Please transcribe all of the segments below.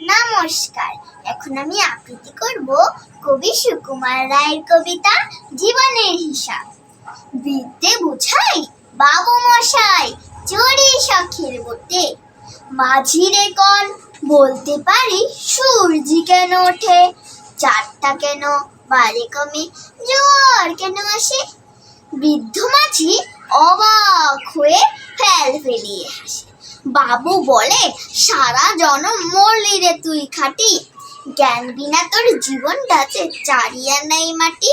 নমস্কার। এখন আমি আবৃত্তি করব কবি সুকুমার রায়ের কবিতা জীবনের হিসাব। বিদ্যে বুঝাই বাবু মশাই চড়ি শখের বটে, মাঝিরে কন বলতে পারি সূর্যি কেন ওঠে, চারটা কেন বারে কমে জোয়ার কেন আসে। বৃদ্ধ মাঝি অবাক হয়ে ফেল ফেলিয়ে হাসে। বাবু বলে সারা জনম মরলি রে তুই খাটি, জ্ঞান বিনা তোর জীবনটাতে চারিয়া নাই মাটি।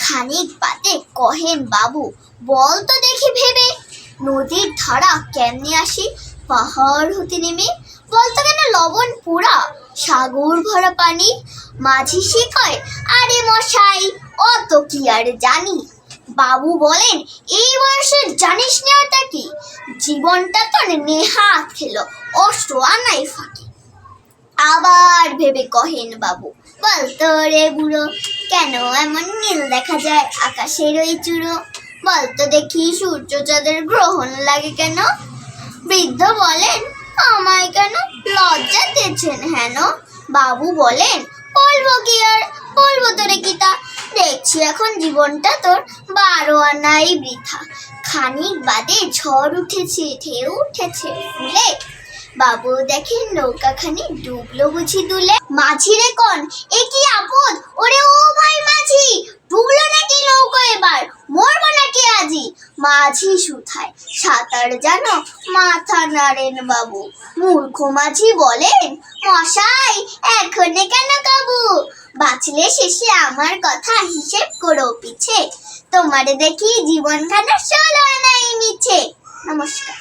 খানিক বাদে কহেন বাবু বল তো দেখি ভেবে, নদীর ধারা কেমনে আসি পাহাড় হতে নেমে, বলতো কেন লবণ পোড়া সাগর ভরা পানি। মাঝি সে কয় আরে মশাই অত কি আর জানি। বাবু বলেন এই বয়সে জানিস না ওটা কি, জীবনটা তো নেহাত খেলো অষ্ট আনাই ফাঁকি। আবার ভেবে কহেন বাবু বলতো রে বুড়ো কেন এমন নীল দেখা যায় আকাশের ওই চূড়ো, বলতো দেখি সূর্য চাঁদের গ্রহণ লাগে কেন। বৃদ্ধ বলেন আমায় কেন লজ্জা দিয়েছেন হেন। বাবু বলেন বলবো কি আর বলবো তোরে কিতা, দেখছি এখন জীবনটা তোর 12 আনাই বৃথা। খানিক বাদে ঝড় উঠেছে ঢেউ উঠেছে ফুলে, বাবু দেখেন নৌকাখানি ডুবলো বুঝি দুলে। মাঝিরে কন এ কি আপদ ওরে ও ভাই মাঝি, ডুবলো নাকি নৌকো এবার মরবো নাকি আজি। মাঝি শুথায় সাঁতার জানো মাথা নাড়েন বাবু, মূর্খ মাঝি বলেন মশাই এখনে কেন কাবু। বাঁচলে শেষে আমার কথা হিসেব করো পিছে, তোমারে দেখি জীবনখানা 16 আনাই মিছে। নমস্কার।